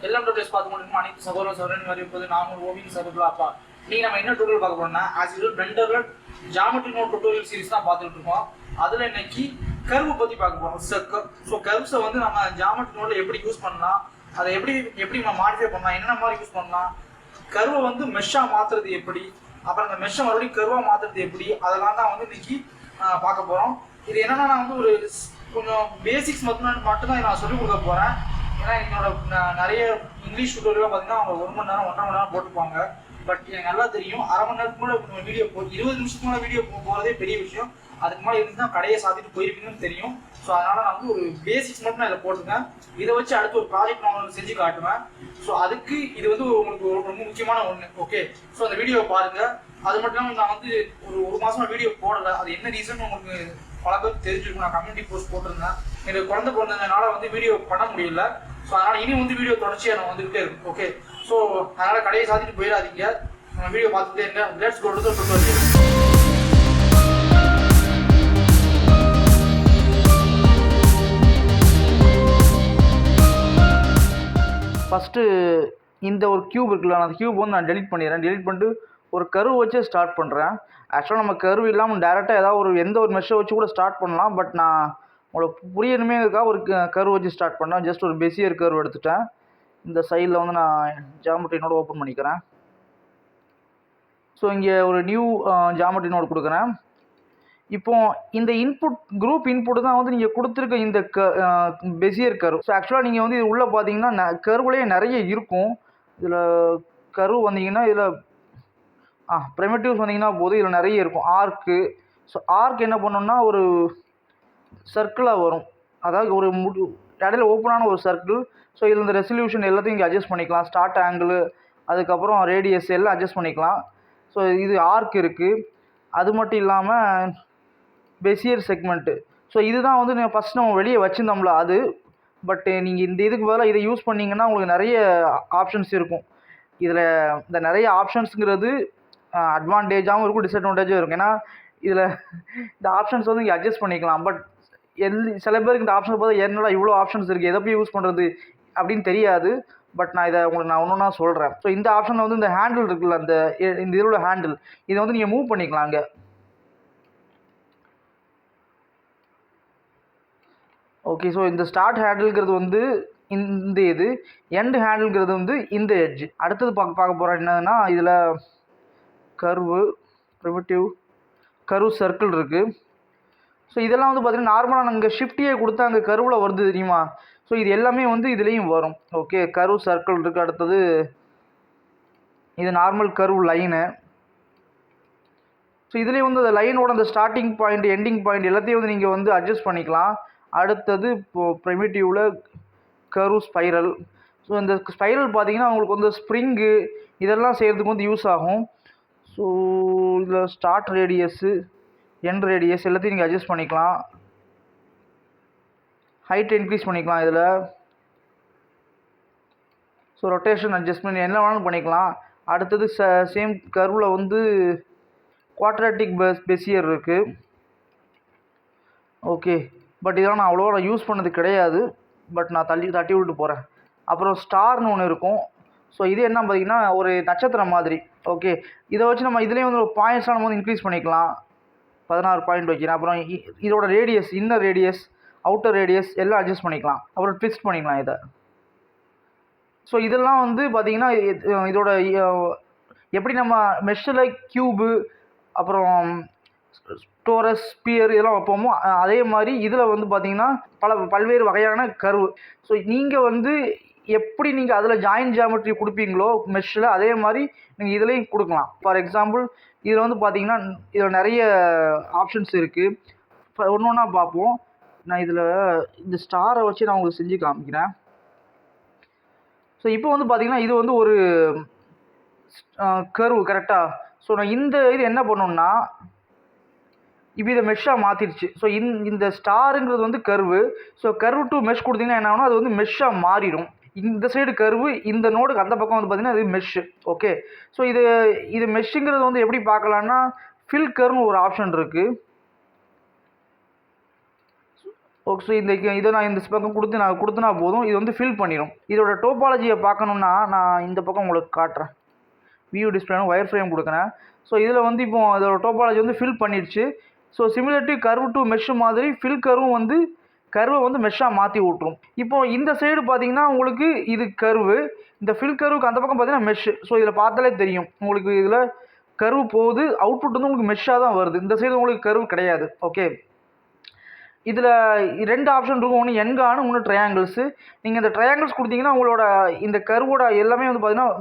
LMWS பார்த்து கொண்டிருக்கும் அனைத்து சகோதர சகோதரன் வரவேற்பது நான் ஒரு ஓவியம் சகோதரா அப்பா. இன்னைக்கு நம்ம என்ன டுட்டோரியல் பார்க்க போறோம்னா ஆஸ் யூசுவல் பிளெண்டர்ல ஜியோமெட்ரி நோட் டுட்டோரியல் சீரிஸ் தான் பார்த்துட்டு இருக்கோம். அதுல இன்னைக்கு கர்வ் பத்தி பார்க்க போறோம். ஸோ கர்வ்ஸை வந்து நம்ம ஜியோமெட்ரி நோட்ல எப்படி யூஸ் பண்ணலாம், அதை எப்படி நம்ம மாடிஃபை பண்ணலாம், என்னென்ன மாதிரி யூஸ் பண்ணலாம், கர்வை வந்து மெஷ்ஷா மாத்துறது எப்படி, அப்புறம் அந்த மெஷ்ஷை மறுபடியும் கர்வா மாத்துறது எப்படி, அதெல்லாம் தான் வந்து இன்னைக்கு பார்க்க போறோம். இது என்னன்னா நான் வந்து ஒரு கொஞ்சம் பேசிக்ஸ் மட்டும்தான் நான் சொல்லிக் கொடுக்க போறேன். ஏன்னா என்னோட நிறைய இங்கிலீஷ் டுட்டோரியல் பார்த்தீங்கன்னா அவங்க 1 மணி நேரம் 1.5 மணி நேரம் போட்டுப்பாங்க. பட் எனக்கு நல்லா தெரியும் 1/2 மணி நேரத்துக்கு கூட வீடியோ 20 நிமிஷத்துக்கு மேலே வீடியோ போகிறதே பெரிய விஷயம். அதுக்கு மேலே இருந்துச்சுன்னா கடையை சாத்திட்டு போயிருப்பீங்கன்னு தெரியும். ஸோ அதனால நான் வந்து ஒரு பேசிக்ஸ் மட்டும் நான் இதை போட்டுருக்கேன். இதை வச்சு அடுத்து ஒரு ப்ராஜெக்ட் நான் உங்களுக்கு செஞ்சு காட்டுவேன். ஸோ அதுக்கு இது வந்து உங்களுக்கு ரொம்ப முக்கியமான ஒன்று. ஓகே, ஸோ அந்த வீடியோவை பாருங்க. அது மட்டும் இல்லாமல் நான் வந்து ஒரு மாசமா வீடியோ போடலை. அது என்ன ரீசன் உங்களுக்கு பல பேர் தெரிஞ்சிருக்கும். நான் கம்யூனிட்டி போஸ்ட் போட்டிருந்தேன். எனக்கு குழந்தை பிறந்ததுனால வந்து வீடியோ பண்ண முடியல. ஸோ அதனால் இனி வந்து வீடியோ தொடர்ச்சியாக நான் வந்துகிட்டே இருக்கும். ஓகே, ஸோ அதனால் கடையை சாத்திட்டு போயிடாதீங்க. வீடியோ பார்த்துட்டே இருங்க. Let's go to the tutorial. First இந்த ஒரு கியூப் இருக்குல்ல, அந்த கியூப் வந்து நான் டெலிட் பண்ணிடுறேன். டெலிட் பண்ணிட்டு ஒரு கர்வ் வச்சு ஸ்டார்ட் பண்ணுறேன். ஆக்சுவலாக நம்ம கர்வ் இல்லாமல் டேரெக்டாக ஏதாவது எந்த ஒரு மெஷ்ஷை வச்சு கூட ஸ்டார்ட் பண்ணலாம். பட் நான் உங்களுக்கு புரியணுமேக்காக ஒரு கர்வ் வச்சு ஸ்டார்ட் பண்ணேன். ஜஸ்ட் ஒரு பெசியர் கர்வ் எடுத்துட்டேன். இந்த சைடில் வந்து நான் ஜியோமெட்ரி நோட் ஓப்பன் பண்ணிக்கிறேன். ஸோ இங்கே ஒரு நியூ ஜியோமெட்ரி நோட் கொடுக்குறேன். இப்போ இந்த குரூப் இன்புட் தான் வந்து நீங்கள் கொடுத்துருக்க இந்த பெசியர் கர்வ். ஸோ ஆக்சுவலாக நீங்கள் வந்து இது உள்ளே பார்த்தீங்கன்னா கர்வ்லேயே நிறைய இருக்கும். இதில் கர்வ் வந்தீங்கன்னா இதில் ப்ரிமிட்டிவ்ஸ் வந்தீங்கன்னா போது இதில் நிறைய இருக்கும். ஆர்க்கு. ஸோ ஆர்க் என்ன பண்ணோம்னா ஒரு சர்க்கிளாக வரும். அதாவது ஒரு இடையில ஓப்பனான ஒரு சர்க்கிள். ஸோ இதில் இந்த ரெசல்யூஷன் எல்லாத்தையும் இங்கே அட்ஜஸ்ட் பண்ணிக்கலாம். ஸ்டார்ட் ஆங்கிள், அதுக்கப்புறம் ரேடியஸ் எல்லாம் அட்ஜஸ்ட் பண்ணிக்கலாம். ஸோ இது ஆர்க் இருக்குது. அது மட்டும் இல்லாமல் பெசியர் செக்மெண்ட்டு. ஸோ இதுதான் வந்து ஃபஸ்ட் நம்ம வெளியே வச்சுருந்தோம்ல அது. பட் நீங்கள் இந்த இதுக்கு பதிலாக இதை யூஸ் பண்ணிங்கன்னா உங்களுக்கு நிறைய ஆப்ஷன்ஸ் இருக்கும். இதில் இந்த நிறைய ஆப்ஷன்ஸுங்கிறது அட்வான்டேஜாகவும் இருக்கும், டிஸ்அட்வான்டேஜும் இருக்கும். ஏன்னா இதில் இந்த ஆப்ஷன்ஸ் வந்து இங்கே அட்ஜஸ்ட் பண்ணிக்கலாம். பட் சில பேருக்கு இந்த ஆப்ஷன் பார்த்தா என்னடா இவ்வளோ ஆப்ஷன்ஸ் இருக்குது, எதை போய் யூஸ் பண்ணுறது அப்படின்னு தெரியாது. பட் நான் இதை உங்களுக்கு நான் ஒன்று சொல்கிறேன். ஸோ இந்த ஆப்ஷனில் வந்து இந்த ஹேண்டில் இருக்குல்ல, இந்த இதோட ஹேண்டில், இதை வந்து நீங்கள் மூவ் பண்ணிக்கலாம் அங்கே. ஓகே, ஸோ இந்த ஸ்டார்ட் ஹேண்டில்ங்கிறது வந்து இந்த இது, எண்ட் ஹேண்டில்ங்கிறது வந்து இந்த எட்ஜ். அடுத்தது பார்க்க போகிறோம் என்னதுன்னா, இதில் கர்வு, ப்ரிமிட்டிவ், கர்வ் சர்க்கிள் இருக்குது. ஸோ இதெல்லாம் வந்து பார்த்திங்கன்னா நார்மலாக நாங்கள் ஷிஃப்டியே கொடுத்தா அங்கே கர்வில் வருது தெரியுமா. ஸோ இது எல்லாமே வந்து இதுலேயும் வரும். ஓகே, கர்வ் சர்க்கிள் இருக்குது. அடுத்தது இது நார்மல் கர்வ் லைனு. ஸோ இதுலேயும் வந்து அந்த லைனோட அந்த ஸ்டார்டிங் பாயிண்ட், எண்டிங் பாயிண்ட் எல்லாத்தையும் வந்து நீங்கள் வந்து அட்ஜஸ்ட் பண்ணிக்கலாம். அடுத்தது இப்போது ப்ரிமிட்டிவில் கர்வ் ஸ்பைரல். ஸோ இந்த ஸ்பைரல் பார்த்தீங்கன்னா உங்களுக்கு வந்து ஸ்ப்ரிங்கு இதெல்லாம் செய்கிறதுக்கு வந்து யூஸ் ஆகும். ஸோ இதில் ஸ்டார்ட் ரேடியஸ்ஸு, எண்ட் ரேடியஸ் எல்லாத்தையும் நீங்கள் அட்ஜஸ்ட் பண்ணிக்கலாம். ஹைட் இன்க்ரீஸ் பண்ணிக்கலாம் இதில். ஸோ ரொட்டேஷன் அட்ஜஸ்ட்மெண்ட் என்ன வேணாலும் பண்ணிக்கலாம். அடுத்தது சேம் கர்வில் வந்து குவாட்ராட்டிக் பெசியர் இருக்குது. ஓகே, பட் இதெல்லாம் நான் அவ்வளோவா யூஸ் பண்ணது கிடையாது. பட் நான் தட்டி விட்டு போகிறேன். அப்புறம் ஸ்டார்னு ஒன்று இருக்கும். ஸோ இது என்ன பார்த்தீங்கன்னா ஒரு நட்சத்திரம் மாதிரி. ஓகே, இதை வச்சு நம்ம இதுலேயே வந்து ஒரு பாயிண்ட்ஸ்லாம் நம்ம வந்து இன்க்ரீஸ் பண்ணிக்கலாம். 16 பாயிண்ட் வைக்கிறேன். அப்புறம் இதோட radius, inner radius, outer radius எல்லாம் அட்ஜஸ்ட் பண்ணிக்கலாம். அப்புறம் ட்விஸ்ட் பண்ணிக்கலாம் இதை. ஸோ இதெல்லாம் வந்து பார்த்திங்கன்னா இதோட எப்படி நம்ம மெஷ்ஷில் க்யூபு, அப்புறம் டோரஸ், ஸ்பியர் இதெல்லாம் வைப்போமோ அதே மாதிரி இதில் வந்து பார்த்திங்கன்னா பல்வேறு வகையான கர்வ். ஸோ நீங்கள் வந்து எப்படி நீங்கள் அதில் ஜாயின் ஜியோமெட்ரி கொடுப்பீங்களோ மெஷ்ஷில், அதே மாதிரி நீங்கள் இதுலேயும் கொடுக்கலாம். ஃபார் எக்ஸாம்பிள் இதில் வந்து பார்த்திங்கன்னா இதில் நிறைய ஆப்ஷன்ஸ் இருக்குது. ஒன்று ஒன்றா பார்ப்போம். நான் இதில் இந்த ஸ்டாரை வச்சு நான் உங்களுக்கு செஞ்சு காமிக்கிறேன். ஸோ இப்போ வந்து பார்த்திங்கன்னா இது வந்து ஒரு கர்வ் கரெக்டாக. ஸோ நான் இது என்ன பண்ணணும்னா இப்போ இதை மெஷ்ஷாக மாற்றிடுச்சு. ஸோ இந்த ஸ்டாருங்கிறது வந்து curve. So curve to mesh கொடுத்தீங்கன்னா என்ன ஆகும்னா அது வந்து மெஷ்ஷாக மாறிடும். இந்த சைடு கர்வு, இந்த நோடுக்கு அந்த பக்கம் வந்து பார்த்திங்கன்னா இது மெஷ்ஷு. ஓகே, ஸோ இது மெஷ்ஷுங்கிறது வந்து எப்படி பார்க்கலான்னா ஃபில் கர்வ்னு ஒரு ஆப்ஷன் இருக்குது. ஓகே. ஸோ இதை நான் இந்த பக்கம் கொடுத்துனா போதும், இது வந்து ஃபில் பண்ணிடும். இதோட டோபாலஜியை பார்க்கணுன்னா நான் இந்த பக்கம் உங்களுக்கு காட்டுறேன். வியூ டிஸ்பிளே ஒயர் ஃப்ரேம் கொடுக்குறேன். ஸோ இதில் வந்து இப்போ அதோட டோபாலஜி வந்து ஃபில் பண்ணிடுச்சு. So similarly curve to mesh மாதிரி ஃபில் கர்வும் வந்து கர்வை வந்து மெஷ்ஷாக மாற்றி விட்ரும். இப்போ இந்த சைடு பார்த்தீங்கன்னா உங்களுக்கு இது கர்வு, இந்த ஃபில் கர்வுக்கு அந்த பக்கம் பார்த்தீங்கன்னா மெஷ். ஸோ இதில் பார்த்தாலே தெரியும் உங்களுக்கு இதில் கர்வு போகுது, அவுட்புட் வந்து உங்களுக்கு மெஷ்ஷாக தான் வருது. இந்த சைடு உங்களுக்கு கர்வு கிடையாது. ஓகே. இதில் 2 ஆப்ஷன் இருக்கும். ஒன்று என்கானு, ஒன்று ட்ரையாங்கிள்ஸு. நீங்கள் இந்த ட்ரையாங்கிள்ஸ் கொடுத்தீங்கன்னா உங்களோட இந்த கர்வோட எல்லாமே வந்து பார்த்தீங்கன்னா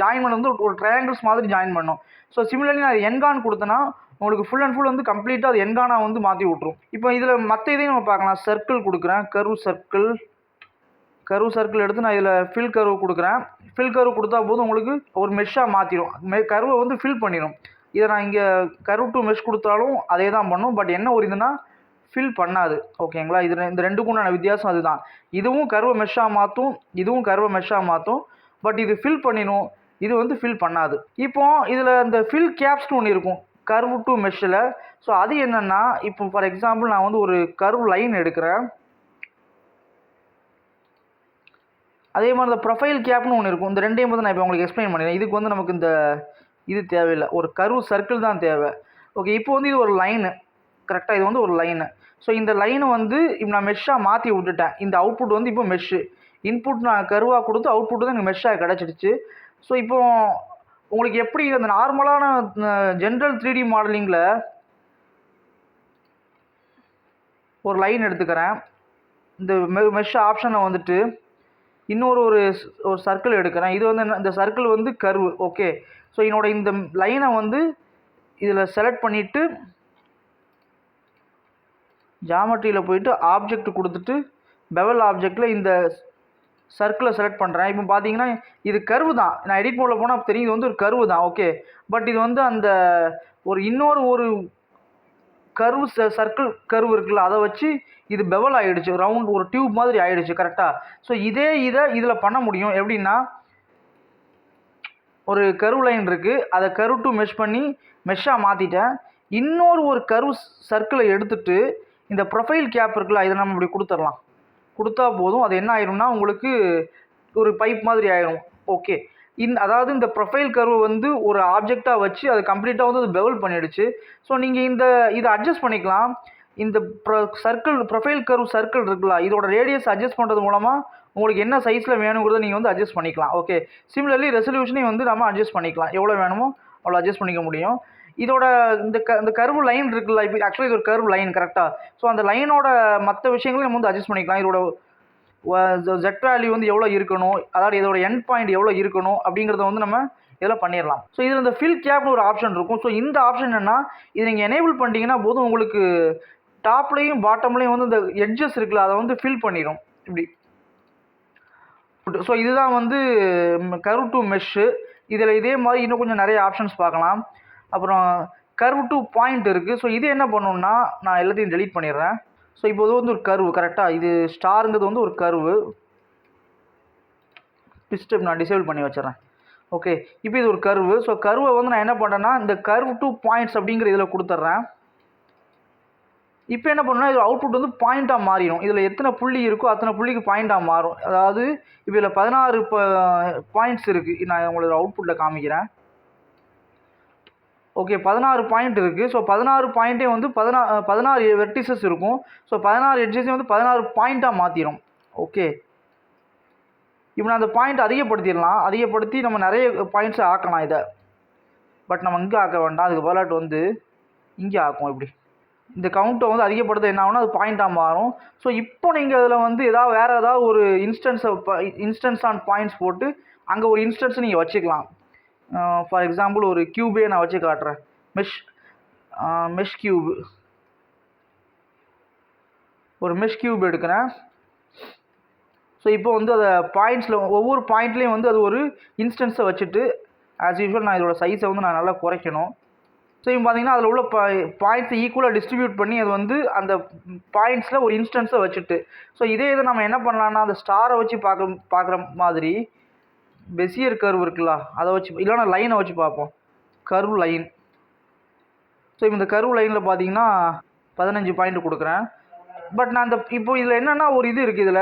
ஜாயின் பண்ண வந்து ஒரு ட்ரையாங்கிள்ஸ் மாதிரி ஜாயின் பண்ணும். ஸோ சிமிலர்லி நான் என்கான் கொடுத்தேன்னா உங்களுக்கு ஃபுல் அண்ட் ஃபுல் வந்து கம்ப்ளீட்டாக அது என்கானாக வந்து மாற்றி விட்ரும். இப்போ இதில் மற்ற இதையும் நம்ம பார்க்கலாம். சர்க்கிள் கொடுக்குறேன், கர்வ் சர்க்கிள் எடுத்து நான் இதில் ஃபில் கர்வ் கொடுக்குறேன். ஃபில் கர்வ் கொடுத்தா போதும் உங்களுக்கு ஒரு மெஷ்ஷாக மாற்றிடும், கர்வை வந்து ஃபில் பண்ணிடும். இதை நான் இங்கே கர்வ் டு மெஷ் கொடுத்தாலும் அதே தான் பண்ணும். பட் என்ன ஒரு இதுனா ஃபில் பண்ணாது. ஓகேங்களா. இந்த ரெண்டுக்கும் நான் வித்தியாசம் அதுதான். இதுவும் கர்வை மெஷ்ஷாக மாற்றும், இதுவும் கர்வை மெஷ்ஷாக மாற்றும். பட் இது ஃபில் பண்ணிடும், இது வந்து ஃபில் பண்ணாது. இப்போ இதில் இந்த ஃபில் கேப்ஸ்னு ஒன்று இருக்கும் கர்வ் டு மெஷ்ஷில். ஸோ அது என்னென்னா, இப்போ ஃபார் எக்ஸாம்பிள் நான் வந்து ஒரு கர்வ் லைன் எடுக்கிறேன். அதே மாதிரி இந்த ப்ரொஃபைல் கேப்னு ஒன்று இருக்கும். இந்த ரெண்டையும் வந்து நான் இப்போ உங்களுக்கு எக்ஸ்பிளைன் பண்ணிடுறேன். இதுக்கு வந்து நமக்கு இந்த இது தேவையில்லை, ஒரு கர்வ் சர்க்கிள் தான் தேவை. ஓகே. இப்போ வந்து இது ஒரு லைனு, கரெக்டாக இது வந்து ஒரு லைனு. ஸோ இந்த லைனை வந்து இப்போ நான் மெஷ்ஷாக மாற்றி விட்டுட்டேன். இந்த அவுட்புட் வந்து இப்போ மெஷ்ஷு, இன்புட் நான் கர்வாக கொடுத்து அவுட்புட் தான் எனக்கு மெஷ்ஷாக கிடச்சிடுச்சு. ஸோ இப்போ உங்களுக்கு எப்படி அந்த நார்மலான ஜென்ரல் 3D மாடலிங்கில் ஒரு லைன் எடுத்துக்கிறேன். இந்த மெஷ் ஆப்ஷனை வந்துட்டு இன்னொரு ஒரு சர்க்கிள் எடுக்கிறேன். இது வந்து இந்த சர்க்கிள் வந்து கர்வு. ஓகே. ஸோ என்னோட இந்த லைனை வந்து இதில் செலக்ட் பண்ணிவிட்டு ஜாமெட்ரியில் போயிட்டு ஆப்ஜெக்ட் கொடுத்துட்டு பெவல் ஆப்ஜெக்டில் இந்த சர்க்கிளை செலக்ட் பண்ணுறேன். இப்போ பார்த்தீங்கன்னா இது கர்வு தான். நான் எடிட் மோடில் போனால் தெரியும் இது வந்து ஒரு கர்வு தான். ஓகே. பட் இது வந்து அந்த இன்னொரு கர்வு சர்க்கிள் கர்வு இருக்குல்ல, அதை வச்சு இது பெவல் ஆகிடுச்சு, ரவுண்ட் ஒரு டியூப் மாதிரி ஆகிடுச்சு. கரெக்டாக. ஸோ இதில் பண்ண முடியும். எப்படின்னா ஒரு கர்வ் லைன் இருக்குது, அதை கர்வ் டு மெஷ் பண்ணி மெஷ்ஷாக மாற்றிட்டேன். ஒரு கர்வ் சர்க்கிளை எடுத்துகிட்டு இந்த ப்ரொஃபைல் கேப் இருக்குல்ல, இதை நம்ம இப்படி கொடுத்தா போதும். அது என்ன ஆயிரும்னா உங்களுக்கு ஒரு பைப் மாதிரி ஆயிரும். ஓகே. அதாவது இந்த ப்ரொஃபைல் கர்வை வந்து ஒரு ஆப்ஜெக்டாக வச்சு அது கம்ப்ளீட்டாக வந்து அது பெவல் பண்ணிடுச்சு. ஸோ நீங்கள் இதை அட்ஜஸ்ட் பண்ணிக்கலாம். இந்த ப்ரொஃபைல் கர்வ் சர்க்கிள் இருக்குல்ல, இதோட ரேடியஸ் அட்ஜஸ்ட் பண்ணுறது மூலமாக உங்களுக்கு என்ன சைஸில் வேணுங்கிறத நீங்கள் வந்து அட்ஜஸ்ட் பண்ணிக்கலாம். ஓகே. சிமிலர்லி ரெசல்யூஷனையும் வந்து நம்ம அட்ஜஸ்ட் பண்ணிக்கலாம். எவ்வளோ வேணுமோ அவ்வளோ அட்ஜஸ்ட் பண்ணிக்க முடியும். இதோட இந்த கர்வ் லைன் இருக்குல்ல, இப்போ ஆக்சுவலி இது ஒரு கர்வ் லைன். கரெக்டாக. ஸோ அந்த லைனோட மற்ற விஷயங்களையும் நம்ம வந்து அட்ஜஸ்ட் பண்ணிக்கலாம். இதோட ஜெட் வேல்யூ வந்து எவ்வளோ இருக்கணும், அதாவது இதோட எண்ட் பாயிண்ட் எவ்வளோ இருக்கணும் அப்படிங்கிறத வந்து நம்ம இதெல்லாம் பண்ணிடலாம். ஸோ இதில் இந்த ஃபில் கேப்னு ஒரு ஆப்ஷன் இருக்கும். ஸோ இந்த ஆப்ஷன் என்னென்னா, இதை நீங்கள் எனேபிள் பண்ணிட்டீங்கன்னா போதும் உங்களுக்கு டாப்லேயும் பாட்டம்லேயும் வந்து இந்த எட்ஜஸ் இருக்குல்ல, அதை வந்து ஃபில் பண்ணிடும் இப்படி. ஸோ இதுதான் வந்து கர்வ் டு மெஷ்ஷு. இதில் இதே மாதிரி இன்னும் கொஞ்சம் நிறைய ஆப்ஷன்ஸ் பார்க்கலாம். அப்புறம் கர்வ் டு பாயிண்ட் இருக்குது. ஸோ இது என்ன பண்ணணும்னா நான் எல்லாத்தையும் டெலீட் பண்ணிடுறேன். ஸோ இப்போ இது வந்து ஒரு கர்வு. கரெக்டாக. இது ஸ்டாருங்கிறது வந்து ஒரு கர்வு. ஸ்டெப் நான் டிசேபிள் பண்ணி வச்சிடறேன். ஓகே. இப்போ இது ஒரு கர்வு. ஸோ கர்வை வந்து நான் என்ன பண்ணுறேன்னா இந்த கர்வ் டு பாயிண்ட்ஸ் அப்படிங்கிற இதில் கொடுத்துட்றேன். இப்போ என்ன பண்ணுன்னா இது அவுட்புட் வந்து பாயிண்ட்டாக மாறிடும். இதில் எத்தனை புள்ளி இருக்கோ அத்தனை புள்ளிக்கு பாயிண்ட்டாக மாறும். அதாவது இப்போ இதில் 16 பாயிண்ட்ஸ் இருக்குது. நான் உங்களுக்கு அவுட்புட்டில் காமிக்கிறேன். ஓகே. 16 பாயிண்ட் இருக்குது. ஸோ 16 பாயிண்ட்டே வந்து 16 வெர்டிசஸ் இருக்கும். ஸோ 16 எட்ஜஸையும் வந்து 16 பாயிண்ட்டாக மாற்றிடும். ஓகே. இப்போ நான் அந்த பாயிண்ட் அதிகப்படுத்தி நம்ம நிறைய பாயிண்ட்ஸை ஆக்கலாம் இதை. பட் நம்ம இங்கே ஆக்க வேண்டாம். அதுக்கு பதிலாட்டு வந்து இங்கே ஆக்கும். இப்படி இந்த கவுண்ட்டை வந்து அதிகப்படுத்த என்ன ஆகும்னா அது பாயிண்ட்டாக மாறும். ஸோ இப்போ நீங்கள் அதில் வந்து வேறு ஏதாவது ஒரு இன்ஸ்டன்ஸ் ஆன் பாயிண்ட்ஸ் போட்டு அங்கே ஒரு இன்ஸ்டன்ஸை நீங்கள் வச்சுக்கலாம். ஃபார் எக்ஸாம்பிள் ஒரு கியூபே நான் வச்சு காட்டுறேன். மெஷ் கியூப், ஒரு மெஷ் கியூப் எடுக்கிறேன். ஸோ இப்போ வந்து அதை பாயிண்ட்ஸில் ஒவ்வொரு பாயிண்ட்லேயும் வந்து அது ஒரு இன்ஸ்டன்ஸை வச்சுட்டு ஆஸ் யூஷுவல் நான் இதோட சைஸை வந்து நான் நல்லா குறைக்கணும். ஸோ இப்போ பார்த்தீங்கன்னா அதில் உள்ள பாயிண்ட்ஸை ஈக்குவலாக டிஸ்ட்ரிபியூட் பண்ணி அது வந்து அந்த பாயிண்ட்ஸில் ஒரு இன்ஸ்டன்ஸை வச்சுட்டு, ஸோ இதை நம்ம என்ன பண்ணலான்னா அந்த ஸ்டாரை வச்சு பார்க்குற மாதிரி பெசியர் கர்வ் இருக்குல்ல, அதை வச்சு இல்லைனா லைனை வச்சு பார்ப்போம். Curve line. ஸோ இப்போ இந்த கர்வ் லைனில் பார்த்தீங்கன்னா 15 பாயிண்ட் கொடுக்குறேன். பட் நான் இப்போ இதில் என்னென்னா ஒரு இது இருக்குது,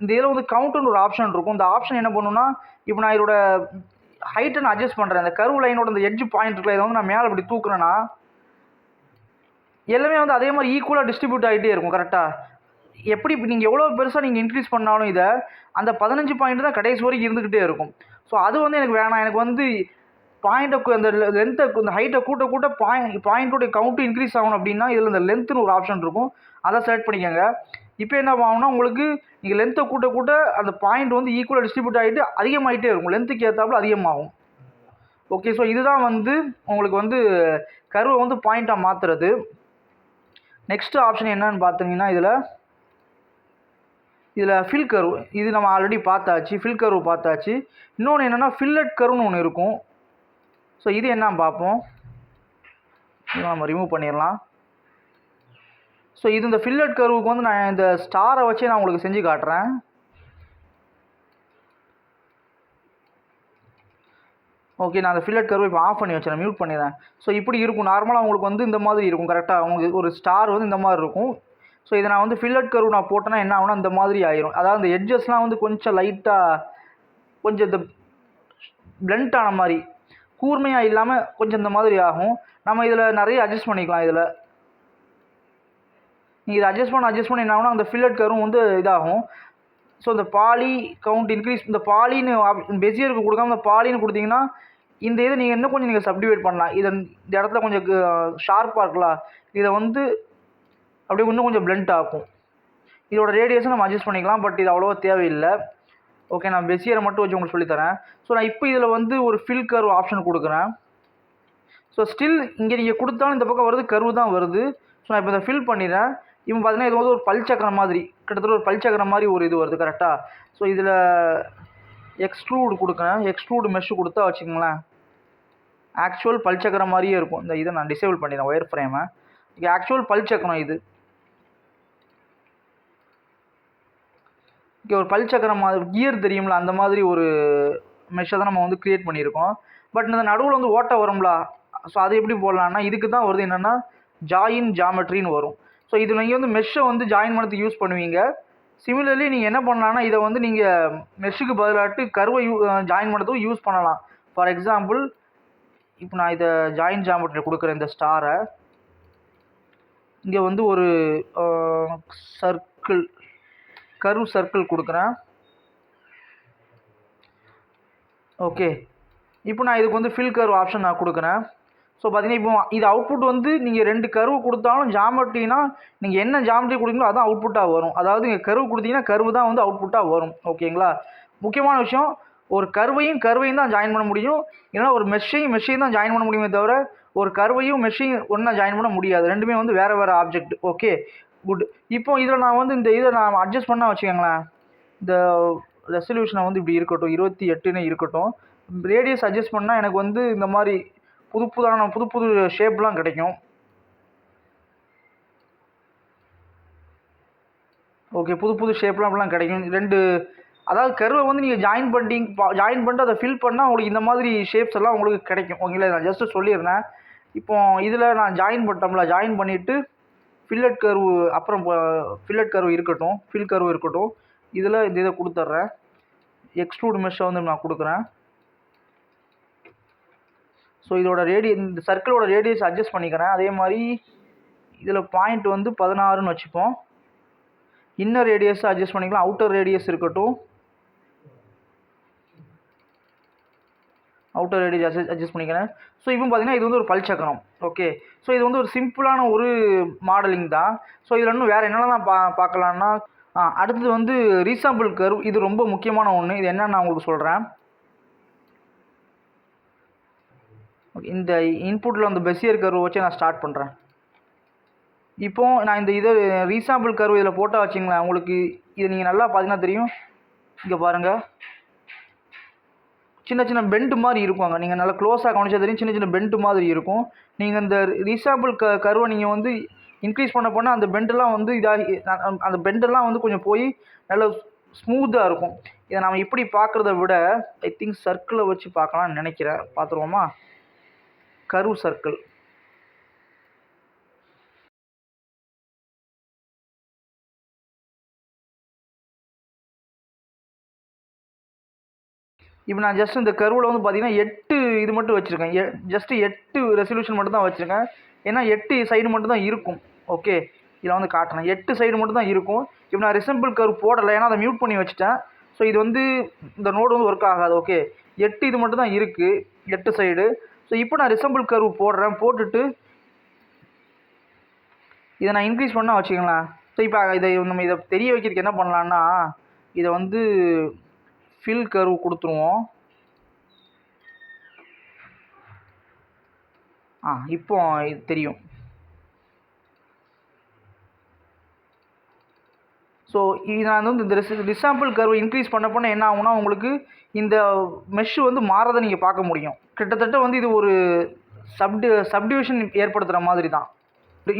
இந்த இதில் வந்து கவுண்ட்டுன்னு ஒரு ஆப்ஷன் இருக்கும். இந்த ஆப்ஷன் என்ன பண்ணுன்னா, இப்போ நான் இதோட ஹைட்டை நான் அட்ஜஸ்ட் பண்ணுறேன். இந்த கர்வ் லைனோட இந்த எட்ஜ் பாயிண்ட் இருக்குல்ல, இதை வந்து நான் மேலே இப்படி தூக்குறேன்னா எல்லாமே வந்து அதே மாதிரி ஈக்குவலாக டிஸ்ட்ரிபியூட் ஆகிட்டே இருக்கும் கரெக்டாக. எப்படி இப்போ நீங்கள் எவ்வளோ பெருசாக நீங்கள் இன்க்ரீஸ் பண்ணாலும் இதை அந்த 15 பாயிண்ட் தான் கடைசி வரைக்கும் இருந்துக்கிட்டே இருக்கும். ஸோ அது வந்து எனக்கு வேணாம். எனக்கு வந்து பாயிண்ட்டை அந்த லென்த்தை இந்த ஹைட்டை கூட்ட கூட்ட பாயிண்ட்டோடைய கவுண்ட்டு இன்க்ரீஸ் ஆகணும் அப்படின்னா இதில் இந்த லென்த்துன்னு ஒரு ஆப்ஷன் இருக்கும், அதை செலக்ட் பண்ணிக்கோங்க. இப்போ என்ன ஆகும்னா உங்களுக்கு நீங்கள் லென்த்தை கூட்ட கூட்ட அந்த பாயிண்ட் வந்து ஈக்குவலாக டிஸ்ட்ரிபியூட் ஆகிட்டு அதிகமாகிட்டே இருக்கும், லென்த்துக்கு ஏற்றாப்புல அதிகமாகும். ஓகே, ஸோ இதுதான் வந்து உங்களுக்கு வந்து கர்வை வந்து பாயிண்ட்டாக மாற்றுறது. நெக்ஸ்ட் ஆப்ஷன் என்னன்னு பார்த்தீங்கன்னா இதில் ஃபில் கர்வ், இது நம்ம ஆல்ரெடி பார்த்தாச்சு, ஃபில் கர்வ் பார்த்தாச்சு. இன்னொன்று என்னென்னா ஃபில்லட் கர்வ்னு ஒன்று இருக்கும். ஸோ இது என்ன பார்ப்போம், இதை நம்ம ரிமூவ் பண்ணிடலாம். ஸோ இது இந்த ஃபில்லட் கர்வுக்கு வந்து நான் இந்த ஸ்டாரை வச்சே நான் உங்களுக்கு செஞ்சு காட்டுறேன். ஓகே, நான் அந்த ஃபில்லட் கர்வை இப்போ ஆஃப் பண்ணி வச்சேன், மியூட் பண்ணிடுறேன். ஸோ இப்படி இருக்கும், நார்மலாக உங்களுக்கு வந்து இந்த மாதிரி இருக்கும் கரெக்டாக. உங்களுக்கு ஒரு ஸ்டார் வந்து இந்த மாதிரி இருக்கும். ஸோ இதை நான் வந்து ஃபில்லட் கர்வ் நான் போட்டேன்னா என்ன ஆகுனா இந்த மாதிரி ஆயிரும். அதாவது இந்த எட்ஜஸ்லாம் வந்து கொஞ்சம் லைட்டாக கொஞ்சம் இந்த பிளண்ட் ஆன மாதிரி, கூர்மையாக இல்லாமல் கொஞ்சம் இந்த மாதிரி ஆகும். நம்ம இதில் நிறைய அட்ஜஸ்ட் பண்ணிக்கலாம். இதில் நீங்கள் இதை அட்ஜஸ்ட் பண்ண என்ன ஆகுனா அந்த ஃபில்லட் கர்வும் வந்து இதாகும். ஸோ இந்த பாலி கவுண்ட் இன்க்ரீஸ், இந்த பாலின்னு பெசியருக்கு கொடுக்காம இந்த பாலின்னு கொடுத்தீங்கன்னா இந்த இதை நீங்கள் இன்னும் கொஞ்சம் நீங்கள் சப்டிவேட் பண்ணலாம். இதை இந்த இடத்துல கொஞ்சம் ஷார்ப்பாக இருக்கலாம், இதை வந்து அப்படியே இன்னும் கொஞ்சம் பிளண்ட் ஆகும். இதோட ரேடியஸை நம்ம அட்ஜஸ்ட் பண்ணிக்கலாம், பட் இது அவ்வளோவா தேவையில்லை. ஓகே, நான் பெசியரை மட்டும் வச்சு உங்களுக்கு சொல்லித்தரேன். ஸோ நான் இப்போ இதில் வந்து ஒரு ஃபில் கர்வ் ஆப்ஷன் கொடுக்குறேன். ஸோ ஸ்டில் இங்கே நீங்கள் கொடுத்தாலும் இந்த பக்கம் வருது, கர்வு தான் வருது. ஸோ நான் இப்போ இதை ஃபில் பண்ணிடுறேன். இப்போ பார்த்தீங்கன்னா இது வந்து ஒரு பல்சக்கரம் மாதிரி, கிட்டத்தட்ட ஒரு பல்சக்கரம் மாதிரி ஒரு இது வருது கரெக்டாக. ஸோ இதில் எக்ஸ்ட்ரூட் கொடுக்குறேன், எக்ஸ்ட்ரூட் மெஷ் கொடுத்தா வச்சுக்கோங்களேன் ஆக்சுவல் பல்சக்கரம் மாதிரியே இருக்கும். இந்த இதை நான் டிசேபிள் பண்ணிடுறேன் ஒயர் ஃப்ரேமை. இது ஆக்சுவல் பல்சக்கரம். இது இங்கே ஒரு பல்சக்கரம் மாதிரி கியர் தெரியும்ல, அந்த மாதிரி ஒரு மெஷ்ஷை தான் நம்ம வந்து க்ரியேட் பண்ணியிருக்கோம். பட் இந்த நடுவில் வந்து ஓட்டை வரும்ல, ஸோ அது எப்படி போடலான்னா இதுக்கு தான் வருது, என்னென்னா ஜாயின் ஜாமெட்ரின்னு வரும். ஸோ இது நீங்கள் வந்து மெஷ்ஷை வந்து ஜாயின் பண்ணதுக்கு யூஸ் பண்ணுவீங்க. சிமிலர்லி நீங்கள் என்ன பண்ணலான்னா இதை வந்து நீங்கள் மெஷ்ஷுக்கு பதிலாட்டு கர்வை ஜாயின் பண்ணுறதுக்கும் யூஸ் பண்ணலாம். ஃபார் எக்ஸாம்பிள் இப்போ நான் இதை ஜாயின் ஜாமெட்ரி கொடுக்குறேன். இந்த ஸ்டாரை இங்கே வந்து ஒரு சர்க்கிள், கர்வ் சர்க்கிள் கொடுக்குறேன். ஓகே, இப்போ நான் இதுக்கு வந்து ஃபில் கர்வ் ஆப்ஷன் நான் கொடுக்குறேன். ஸோ பார்த்தீங்கன்னா இப்போ இது அவுட்புட் வந்து நீங்கள் 2 கர்வு கொடுத்தாலும் ஜாமெட்ரினா நீங்கள் என்ன ஜாமெட்ரி கொடுத்தீங்களோ அதான் அவுட்புட்டாக வரும். அதாவது நீங்கள் கர்வு கொடுத்தீங்கன்னா கர்வு தான் வந்து அவுட்புட்டாக வரும். ஓகேங்களா, முக்கியமான விஷயம், ஒரு கர்வையும் தான் ஜாயின் பண்ண முடியும், இல்லைனா ஒரு மெஷ்ஷையும் தான் ஜாயின் பண்ண முடியுமே தவிர ஒரு கர்வையும் மெஷ்ஷையும் ஒன்றா ஜாயின் பண்ண முடியாது. ரெண்டுமே வந்து வேறு ஆப்ஜெக்ட். Okay, good. இப்போ இதில் நான் வந்து இந்த இதை நான் அட்ஜஸ்ட் பண்ணால் வச்சுக்கோங்களேன், இந்த ரெசல்யூஷனை வந்து இப்படி இருக்கட்டும், 28ன்னு இருக்கட்டும். ரேடியஸ் அட்ஜஸ்ட் பண்ணால் எனக்கு வந்து இந்த மாதிரி புது ஷேப்லாம் கிடைக்கும். ஓகே, புது ஷேப்லாம் அப்படிலாம் கிடைக்கும். 2 அதாவது கர்வை வந்து நீங்கள் ஜாயின் பண்ணிட்டு அதை ஃபில் பண்ணால் உங்களுக்கு இந்த மாதிரி ஷேப்ஸ் எல்லாம் உங்களுக்கு கிடைக்கும். ஓகேங்களா, நான் ஜஸ்ட்டு சொல்லிடுறேன். இப்போ இதில் நான் ஜாயின் பண்ணிவிட்டு ஃபில்லட் கர்வ், அப்புறம் ஃபில்லட் கர்வ் இருக்கட்டும், ஃபில் கர்வ் இருக்கட்டும். இதில் இந்த இதை கொடுத்துட்றேன், எக்ஸ்ட்ரூட் மெஷ்ஷை வந்து நான் கொடுக்குறேன். ஸோ இதோட இந்த சர்க்கிளோட ரேடியஸ் அட்ஜஸ்ட் பண்ணிக்கிறேன். அதே மாதிரி இதில் பாயிண்ட் வந்து 16ன்னு வச்சுப்போம். இன்னர் ரேடியஸ் அட்ஜஸ்ட் பண்ணிக்கலாம், அவுட்டர் ரேடியஸ் இருக்கட்டும், அவுட்டர் ரேடியஸ் அட்ஜஸ்ட் பண்ணிக்கிறேன். ஸோ இப்போ பார்த்தீங்கன்னா இது வந்து ஒரு பல்சக்கரம். ஓகே, ஸோ இது வந்து ஒரு சிம்பிளான ஒரு மாடலிங் தான். ஸோ இதில் இன்னும் வேறு என்னெல்லாம் பார்க்கலான்னா அடுத்தது வந்து ரீசாம்பிள் கர்வ். இது ரொம்ப முக்கியமான ஒன்று. இது என்னன்னு நான் உங்களுக்கு சொல்கிறேன். இந்த இன்புட்டில் அந்த பெசியர் கர்வ் வச்சு நான் ஸ்டார்ட் பண்ணுறேன். இப்போது நான் இந்த இதை ரீசாம்பிள் கர்வ் இதில் போட்டால் வச்சிங்களேன், உங்களுக்கு இதை நீங்கள் நல்லா பார்த்தீங்கன்னா தெரியும். இங்கே பாருங்கள், சின்ன பெண்ட் மாதிரி இருக்குங்க. நீங்கள் நல்லா க்ளோஸாக கவனிச்சா தெரியும், சின்ன பெண்ட் மாதிரி இருக்கும். நீங்கள் இந்த ரீசாம்பிள் கர்வை நீங்கள் வந்து இன்க்ரீஸ் பண்ண அந்த பெண்டெல்லாம் வந்து இதாகி அந்த பெண்டெல்லாம் வந்து கொஞ்சம் போய் நல்லா ஸ்மூத்தாக இருக்கும். இதை நம்ம இப்படி பார்க்குறத விட ஐ திங்க் சர்க்கிளை வச்சு பார்க்கலாம்னு நினைக்கிறேன். பார்த்துருவோமா, கர்வ் சர்க்கிள். இப்போ நான் ஜஸ்ட் இந்த கர்வில் வந்து பார்த்தீங்கன்னா 8 இது மட்டும் வச்சுருக்கேன். ஜஸ்ட் 8 ரெசல்யூஷன் மட்டும் தான் வச்சுருக்கேன். ஏன்னா 8 சைடு மட்டும் தான் இருக்கும். ஓகே, இதில் வந்து காட்டுறேன். 8 சைடு மட்டும் தான் இருக்கும். இப்போ நான் ரிசம்பிள் கர்வ் போடலை, ஏன்னா அதை மியூட் பண்ணி வச்சுட்டேன். ஸோ இது வந்து இந்த நோடு வந்து ஒர்க் ஆகாது. ஓகே, 8 இது மட்டும் தான் இருக்குது, 8 சைடு. ஸோ இப்போ நான் ரிசம்பிள் கர்வ் போடுறேன். போட்டுட்டு இதை நான் இன்க்ரீஸ் பண்ணால் வச்சுக்கங்களேன். ஸோ இப்போ நம்ம இதை தெரிய வைக்கிறதுக்கு என்ன பண்ணலான்னா, இதை வந்து ஃபில் கர்வ் கொடுத்துருவோம். இப்போ இது தெரியும். ஸோ இது நான் வந்து இந்த ரிசாம்பிள் கர்வ் இன்க்ரீஸ் பண்ண என்ன ஆகும்னா உங்களுக்கு இந்த மெஷ் வந்து மாறதை நீங்கள் பார்க்க முடியும். கிட்டத்தட்ட வந்து இது ஒரு சப்டிவிஷன் ஏற்படுத்துகிற மாதிரி தான்.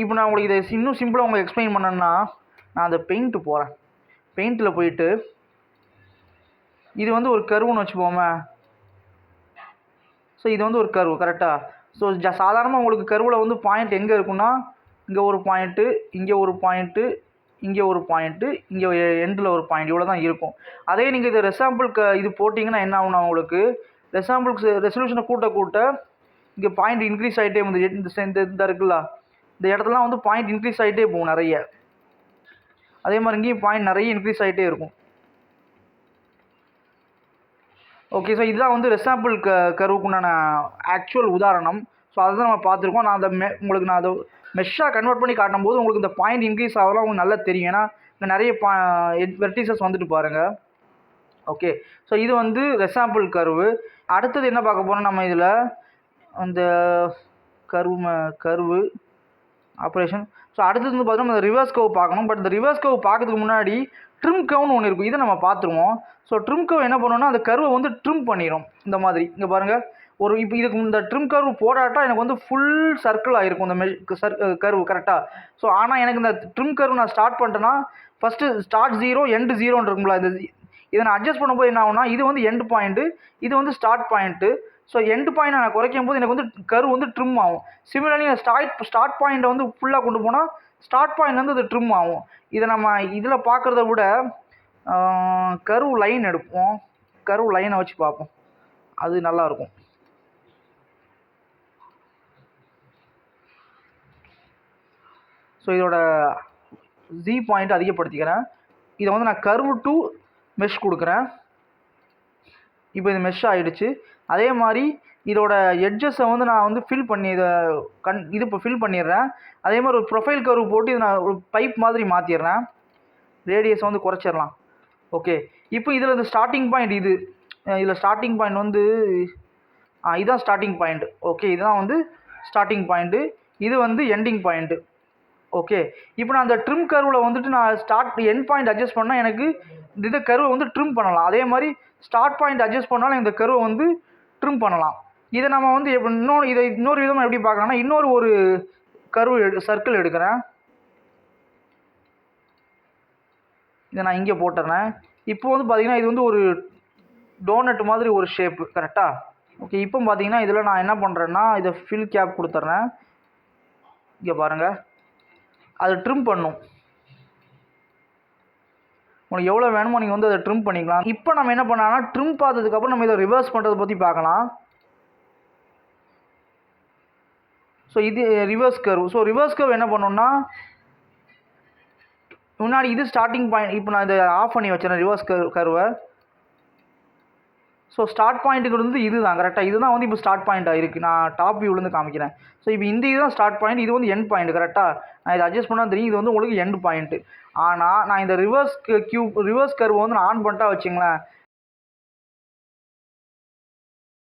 இப்போ நான் உங்களுக்கு இதை இன்னும் சிம்பிளாக உங்களுக்கு எக்ஸ்பிளைன் பண்ணேன்னா, நான் அந்த பெயிண்ட்டு போகிறேன். பெயிண்ட்டில் போயிட்டு இது வந்து ஒரு கர்வுன்னு வச்சுப்போமே. ஸோ இது வந்து ஒரு கர்வு கரெக்டாக. ஸோ சாதாரணமாக உங்களுக்கு கர்வில் வந்து பாயிண்ட் எங்கே இருக்குன்னா, இங்கே ஒரு பாயிண்ட்டு, இங்கே ஒரு பாயிண்ட்டு, இங்கே ஒரு பாயிண்ட்டு, இங்கே எண்டில் ஒரு பாயிண்ட், இவ்வளோ தான் இருக்கும். அதே நீங்கள் இது ரெசாம்பிள் இது போட்டிங்கன்னா என்ன ஆகுனா, உங்களுக்கு ரெசல்யூஷனை கூட்ட இங்கே பாயிண்ட் இன்க்ரீஸ் ஆகிட்டே வந்து இந்த இருக்குல்ல, இந்த இடத்துலாம் வந்து பாயிண்ட் இன்க்ரீஸ் ஆகிட்டே போகும் நிறைய. அதே மாதிரி இங்கேயும் பாயிண்ட் நிறைய இன்க்ரீஸ் ஆகிட்டே இருக்கும். ஓகே, ஸோ இதுதான் வந்து ரெசாம்பிள் கர்வுக்குண்டான ஆக்சுவல் உதாரணம். ஸோ அதை தான் நம்ம பார்த்துருக்கோம். நான் உங்களுக்கு நான் அதை மெஷ்ஷாக கன்வெர்ட் பண்ணி காட்டும் போது உங்களுக்கு இந்த பாயிண்ட் இன்க்ரீஸ் ஆகலாம் உங்களுக்கு நல்லா தெரியும். ஏன்னா இங்கே நிறைய வெர்டிசஸ் வந்துட்டு பாருங்கள். ஓகே, ஸோ இது வந்து ரெசாம்பிள் கர்வு. அடுத்தது என்ன பார்க்க போகிறோம் நம்ம இதில், அந்த கர்வு ஆப்ரேஷன். ஸோ அடுத்தது வந்து பார்த்தோம்னா இந்த ரிவர்ஸ் கர்வ் பார்க்கணும். பட் இந்த ரிவர்ஸ் கர்வ் பார்க்கறதுக்கு முன்னாடி ட்ரிம் கர்வ்னு ஒன்று இருக்கும், இதை நம்ம பார்த்துருவோம். ஸோ ட்ரிம் கர்வ் என்ன பண்ணோன்னா அந்த கர்வை வந்து ட்ரிம் பண்ணிடும். இந்த மாதிரி இங்கே பாருங்கள், இப்போ இதுக்கு இந்த ட்ரிம் கர்வ் போடாட்டா எனக்கு வந்து ஃபுல் சர்க்கிள் ஆகிருக்கும் இந்த கர்வ் கரெக்டாக. ஸோ ஆனால் எனக்கு இந்த ட்ரிம் கர்வ் நான் ஸ்டார்ட் பண்ணிட்டேன்னா ஃபஸ்ட்டு ஸ்டார்ட் 0 எண்டு 0ன்னு இருக்குங்களா, இதை நான் அட்ஜஸ்ட் பண்ணும்போது என்ன ஆகுனா, இது வந்து எண்டு பாயிண்ட்டு, இது வந்து start point. So end point நான் குறைக்கும் போது எனக்கு வந்து கர்வ் வந்து ட்ரிம் ஆகும். சிமிலர்லி ஸ்டார்ட் பாயிண்ட்டை வந்து ஃபுல்லாக கொண்டு போனால் ஸ்டார்ட் பாயிண்ட் வந்து அது ட்ரிம் ஆகும். இதை நம்ம இதில் பார்க்குறத விட கர்வ் லைன் எடுப்போம். கர்வ் லைனை வச்சு பார்ப்போம், அது நல்லாயிருக்கும். ஸோ இதோட ஜி பாயிண்ட் அதிகப்படுத்திக்கிறேன். இதை வந்து நான் கர்வ் டு மெஷ் கொடுக்குறேன். இப்போ இது மெஷ் ஆகிடுச்சு. அதே மாதிரி இதோட எட்ஜஸை வந்து நான் வந்து ஃபில் பண்ணி இது இப்போ ஃபில் பண்ணிடுறேன். அதே மாதிரி ஒரு ப்ரொஃபைல் கர்வ் போட்டு இதை நான் ஒரு பைப் மாதிரி மாற்றிடுறேன். ரேடியஸை வந்து குறைச்சிடலாம். ஓகே, இப்போ இதில் இந்த ஸ்டார்டிங் பாயிண்ட் இதில் ஸ்டார்டிங் பாயிண்ட் வந்து இதுதான் ஸ்டார்டிங் பாயிண்ட். ஓகே, இதுதான் வந்து ஸ்டார்டிங் பாயிண்ட்டு, இது வந்து எண்டிங் பாயிண்ட்டு. ஓகே, இப்போ நான் அந்த ட்ரிம் கர்வில் வந்துட்டு நான் எண்ட் பாயிண்ட் அட்ஜஸ்ட் பண்ணால் எனக்கு இந்த கர்வை வந்து ட்ரிம் பண்ணலாம். அதே மாதிரி ஸ்டார்ட் பாயிண்ட் அட்ஜஸ்ட் பண்ணாலும் இந்த கர்வை வந்து ட்ரிம் பண்ணலாம். இதை நம்ம வந்து இன்னொரு விதமாக எப்படி பார்க்கலாம்னா, ஒரு சர்க்கிள் எடுக்கிறேன். இதை நான் இங்கே போட்டுறேன். இப்போ வந்து பார்த்தீங்கன்னா இது வந்து ஒரு டோனட் மாதிரி ஒரு ஷேப்பு கரெக்டாக. ஓகே, இப்போ பார்த்தீங்கன்னா இதில் நான் என்ன பண்ணுறேன்னா, இதை ஃபில் கேப் கொடுத்துட்றேன். இங்கே பாருங்கள், அதை ட்ரிம் பண்ணும். உங்களுக்கு எவ்வளோ வேணுமோ நீங்கள் வந்து அதை ட்ரிம் பண்ணிக்கலாம். இப்போ நம்ம என்ன பண்ணலாம்னா, ட்ரிம் பார்த்ததுக்கப்புறம் நம்ம இதை ரிவர்ஸ் பண்ணுறதை பற்றி பார்க்கலாம். ஸோ இது reverse curve. So reverse curve என்ன பண்ணோம்னா, முன்னாடி இது ஸ்டார்டிங் பாயிண்ட். இப்போ நான் இதை ஆஃப் பண்ணி வச்சுறேன் ரிவர்ஸ் கர்வை. ஸோ ஸ்டார்ட் பாயிண்ட்டுக்கு வந்து இது தான் கரெக்டாக, இதுதான் வந்து இப்போ ஸ்டார்ட் பாயிண்ட்டாக இருக்குது. நான் டாப் வியூலேருந்து காமிக்கிறேன். ஸோ இப்போ இந்த இதுதான் ஸ்டார்ட் பாயிண்ட், இது வந்து எண்ட் பாயிண்ட் கரெக்டாக. நான் இதை அட்ஜஸ்ட் பண்ணால் தெரியும், இது வந்து உங்களுக்கு எண்ட் பாயிண்ட்டு. ஆனால் நான் இந்த ரிவர்ஸ் கர்வ் வந்து நான் ஆன் பண்ணிட்டா வச்சுங்களேன்.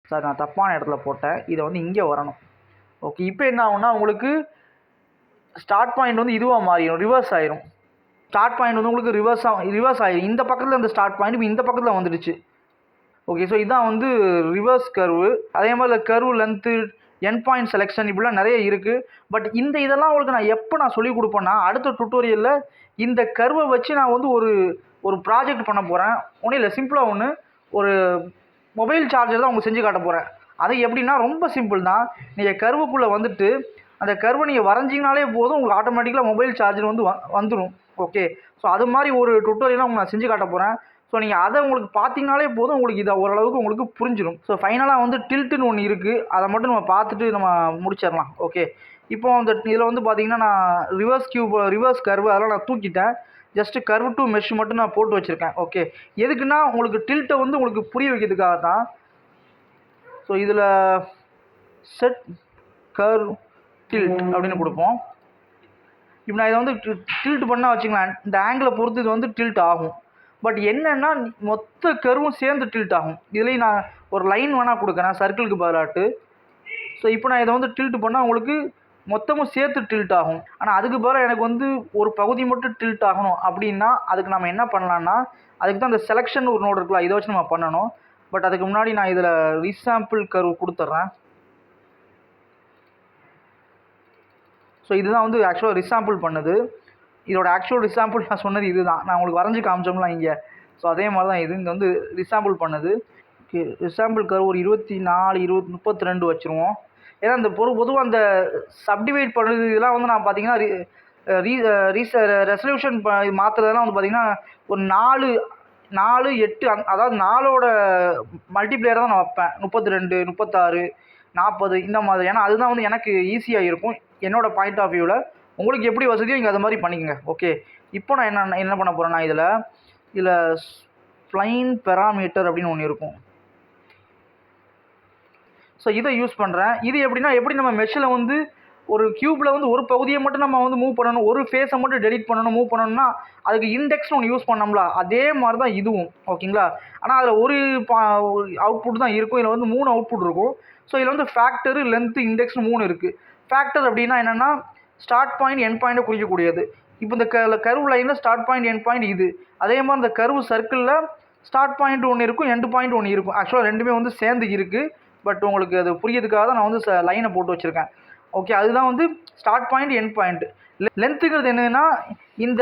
சார், நான் தப்பான இடத்துல போட்டேன், இதை வந்து இங்கே வரணும். ஓகே, இப்போ என்ன ஆகும்னா உங்களுக்கு ஸ்டார்ட் பாயிண்ட் வந்து இதுவாக மாறிடும், ரிவர்ஸ் ஆயிரும். ஸ்டார்ட் பாயிண்ட் வந்து உங்களுக்கு ரிவர்ஸ் ஆயிரும். இந்த பக்கத்தில் இந்த ஸ்டார்ட் பாயிண்ட் இப்போ இந்த பக்கத்தில் வந்துடுச்சு. ஓகே, ஸோ இதுதான் வந்து ரிவர்ஸ் கர்வு. அதே மாதிரி curve length, end point selection, இப்படிலாம் நிறைய இருக்குது. பட் இதெல்லாம் உங்களுக்கு நான் எப்போ சொல்லிக் கொடுப்பேன்னா, அடுத்த டுட்டோரியலில் இந்த கர்வை வச்சு நான் வந்து ஒரு ப்ராஜெக்ட் பண்ண போகிறேன். ஒன்றும் இல்லை, சிம்பிளாக ஒரு மொபைல் சார்ஜர் தான் உங்களுக்கு செஞ்சு காட்ட போகிறேன். அது எப்படின்னா ரொம்ப சிம்பிள் தான். நீங்கள் கர்வுக்குள்ளே வந்துட்டு அந்த கர்வை நீங்கள் வரைஞ்சிங்கனாலே போதும், உங்களுக்கு ஆட்டோமேட்டிக்கலாக மொபைல் சார்ஜர் வந்து வந்துடும். ஓகே, ஸோ அது மாதிரி ஒரு டுட்டோரியலாக உங்களுக்கு நான் செஞ்சு காட்ட போகிறேன். ஸோ நீங்கள் அதை உங்களுக்கு பார்த்தீங்கனாலே போதும், உங்களுக்கு இதை ஓரளவுக்கு உங்களுக்கு புரிஞ்சிடும். ஸோ ஃபைனலாக வந்து டில்ட்டுன்னு ஒன்று இருக்குது, அதை மட்டும் நம்ம பார்த்துட்டு நம்ம முடிச்சிடலாம். ஓகே, இப்போ அந்த இதில் வந்து பார்த்தீங்கன்னா நான் ரிவர்ஸ் கர்வு அதெல்லாம் நான் தூக்கிட்டேன். ஜஸ்ட்டு கர்வ் டு மெஷ் மட்டும் நான் போட்டு வச்சுருக்கேன். ஓகே, எதுக்குன்னா உங்களுக்கு டில்ட்டை வந்து உங்களுக்கு புரிய வைக்கிறதுக்காக தான். ஸோ இதில் செட் கர்வ் டில்ட் அப்படின்னு கொடுப்போம். இப்போ நான் இதை வந்து டில்ட் பண்ணால் வச்சுக்கலாம், இந்த ஆங்கிளை பொறுத்து இது வந்து டில்ட் ஆகும். பட் என்னென்னா மொத்த கர்வும் சேர்ந்து டில்ட் ஆகும். இதுலேயும் நான் ஒரு லைன் வேணால் கொடுக்குறேன் சர்க்கிளுக்கு பதிலாட்டு. ஸோ இப்போ நான் இதை வந்து டில்ட் பண்ணால் உங்களுக்கு மொத்தமும் சேர்த்து டில்ட் ஆகும். ஆனால் அதுக்கு பதிலாக எனக்கு வந்து ஒரு பகுதி மட்டும் டில்ட் ஆகணும் அப்படின்னா அதுக்கு நம்ம என்ன பண்ணலான்னா, அதுக்கு தான் இந்த செலெக்ஷன் ஒரு நோடு இருக்குல்ல, இதை வச்சு நம்ம பண்ணணும். பட் அதுக்கு முன்னாடி நான் இதில் ரீசாம்பிள் கர்வ் கொடுத்துட்றேன். ஸோ இதுதான் வந்து ஆக்சுவலாக ரிசாம்பிள் பண்ணுது. இதோட ஆக்சுவல் ரிசாம்பிள் நான் சொன்னது இது தான், நான் உங்களுக்கு வரைஞ்சி காமிச்சோம்லாம் இங்கே. ஸோ அதே மாதிரி தான் இது இங்கே வந்து ரிசாம்பிள் பண்ணுது. ஓகே, ரிசாம்பிள் கர்வ் ஒரு 24, 32 வச்சுருவோம். ஏன்னா இந்த பொதுவாக அந்த சப்டிவைட் பண்ணுறது இதெல்லாம் வந்து நான் பார்த்தீங்கன்னா ரெசல்யூஷன் மாற்றுறதுலாம் வந்து பார்த்திங்கன்னா ஒரு 4, 8 அதாவது 4ஓட மல்டிப்ளேயரை தான் நான் வைப்பேன். 32, 36, 40 இந்த மாதிரி. ஏன்னா அதுதான் வந்து எனக்கு ஈஸியாக இருக்கும் என்னோடய பாயிண்ட் ஆஃப் வியூவில். உங்களுக்கு எப்படி வசதியோ இங்கே அது மாதிரி பண்ணிக்கோங்க. ஓகே, இப்போ நான் என்ன பண்ண போகிறேன்னா இதில் ஸ்ப்ளைன் பெராமீட்டர் அப்படின்னு ஒன்று இருக்கும். ஸோ இதை யூஸ் பண்ணுறேன். இது எப்படி நம்ம மெஷ்ஷில் வந்து ஒரு க்யூப்பில் வந்து ஒரு பகுதியை மட்டும் நம்ம வந்து மூவ் பண்ணணும், ஒரு ஃபேஸை மட்டும் டெலிட் பண்ணணும், மூவ் பண்ணணும்னா அதுக்கு இண்டெக்ஸ்னு ஒன்று யூஸ் பண்ணோம்ல, அதே மாதிரி தான் இதுவும். ஓகேங்களா, ஆனால் அதில் ஒரு அவுட்புட் தான் இருக்கும், இதில் வந்து 3 அவுட்புட் இருக்கும். ஸோ இதில் வந்து ஃபேக்டரு, லென்த்து, இண்டெக்ஸ்னு 3 இருக்குது. ஃபேக்டர் அப்படின்னா என்னென்னா ஸ்டார்ட் பாயிண்ட் எண்ட் பாயிண்ட்டை குறிக்கக்கூடியது. இப்போ இந்த கர்வ் லைனில் ஸ்டார்ட் பாயிண்ட் எண்ட் பாயிண்ட் இது. அதே மாதிரி இந்த கர்வ் சர்க்கிளில் ஸ்டார்ட் பாயிண்ட் ஒன்று இருக்கும், எண்ட் பாயிண்ட் ஒன்று இருக்கும். ஆக்சுவலாக ரெண்டுமே வந்து சேர்ந்து இருக்குது. பட் உங்களுக்கு அது புரியதுக்காக தான் நான் வந்து லைனை போட்டு வச்சுருக்கேன். ஓகே, அதுதான் வந்து ஸ்டார்ட் பாயிண்ட் எண்ட் பாயிண்ட். லென்த்துங்கிறது என்னதுன்னா இந்த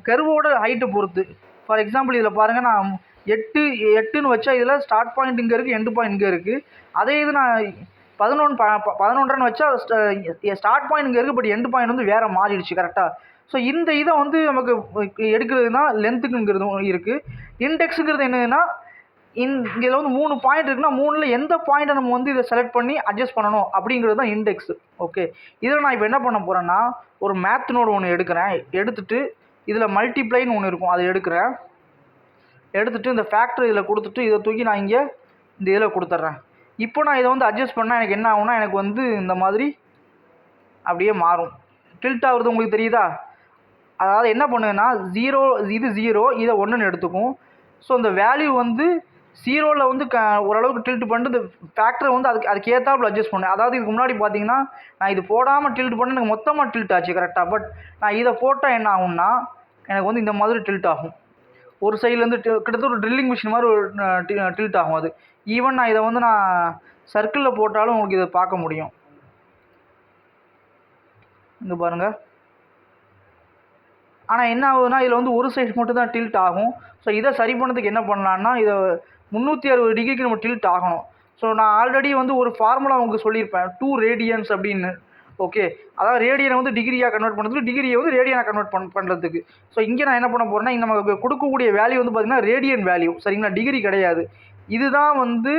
கர்வோட ஹைட்டை பொறுத்து. ஃபார் எக்ஸாம்பிள் இதில் பாருங்கள், நான் 8ன்னு வச்சா இதில் ஸ்டார்ட் பாயிண்ட் இங்கே இருக்குது, எண்ட் பாயிண்ட் இங்கே இருக்குது. அதே இது நான் 11ன்னு வச்சா ஸ்டார்ட் பாயிண்ட் இங்கே இருக்குது, பட் எண்ட் பாயிண்ட் வந்து வேறு மாறிடுச்சு. கரெக்டாக. ஸோ இந்த இதை வந்து நமக்கு எடுக்கிறதுனா லென்த்துக்குங்கிறது இருக்குது. இண்டெக்ஸுங்கிறது என்னதுன்னா இதில் வந்து 3 பாயிண்ட் இருக்குன்னா 3ல் எந்த பாயிண்ட்டை நம்ம வந்து இதை செலக்ட் பண்ணி அட்ஜஸ்ட் பண்ணணும் அப்படிங்கிறது தான் இண்டெக்ஸ். ஓகே, இதில் நான் இப்போ என்ன பண்ண போகிறேன்னா ஒரு மேத் நோடு ஒன்று எடுக்கிறேன். எடுத்துகிட்டு இதில் மல்டிப்ளைன்னு ஒன்று இருக்கும், அதை எடுத்துகிட்டு இந்த ஃபேக்டர் இதில் கொடுத்துட்டு இதை தூக்கி நான் இங்கே இந்த இதில் கொடுத்துட்றேன். இப்போ நான் இதை வந்து அட்ஜஸ்ட் பண்ணால் எனக்கு என்ன ஆகும்னா எனக்கு வந்து இந்த மாதிரி அப்படியே மாறும். டில்ட் ஆகுறது உங்களுக்கு தெரியுதா? அதாவது என்ன பண்ணுதுன்னா 0 இது 0 இதை 1ன்னு எடுத்துக்கும். ஸோ இந்த வேல்யூ வந்து 0ல் வந்து ஓரளவுக்கு டில்ட் பண்ணிட்டு இந்த ஃபேக்டரை வந்து அதுக்கு ஏற்றாப்புல அட்ஜஸ்ட் பண்ணேன். அதாவது இதுக்கு முன்னாடி பார்த்தீங்கன்னா நான் இது போடாமல் டில்ட் பண்ணி எனக்கு மொத்தமாக டில்ட் ஆச்சு கரெக்டாக. பட் நான் இதை போட்டால் என்ன ஆகும்னா எனக்கு வந்து இந்த மாதிரி டில்ட் ஆகும். ஒரு சைட்லேருந்து கிட்டத்தட்ட ஒரு ட்ரில்லிங் மிஷின் மாதிரி ஒரு டில்ட் ஆகும் அது. ஈவன் நான் இதை வந்து நான் சர்க்கிளில் போட்டாலும் உங்களுக்கு இதை பார்க்க முடியும். இங்கே பாருங்கள். ஆனால் என்ன ஆகுதுன்னா இதில் வந்து ஒரு சைடு மட்டும் தான் டில்ட் ஆகும். ஸோ இதை சரி பண்ணதுக்கு என்ன பண்ணலான்னா இதை 360 டிகிரிக்கு நம்ம டில்ட் ஆகணும். ஸோ நான் ஆல்ரெடி வந்து ஒரு ஃபார்முலா உங்களுக்கு சொல்லியிருப்பேன், 2 ரேடியன்ஸ் அப்படின்னு. ஓகே, அதாவது ரேடியனை வந்து டிகிரியாக கன்வெர்ட் பண்ணுறதுக்கு, டிகிரியை வந்து ரேடியனாக கன்வெர்ட் பண்ணுறதுக்கு. ஸோ இங்கே நான் என்ன பண்ண போகிறேன்னா நமக்கு கொடுக்கக்கூடிய வேல்யூ வந்து பார்த்திங்கன்னா ரேடியன் வேல்யூ, சரிங்களா, டிகிரி கிடையாது. இதுதான் வந்து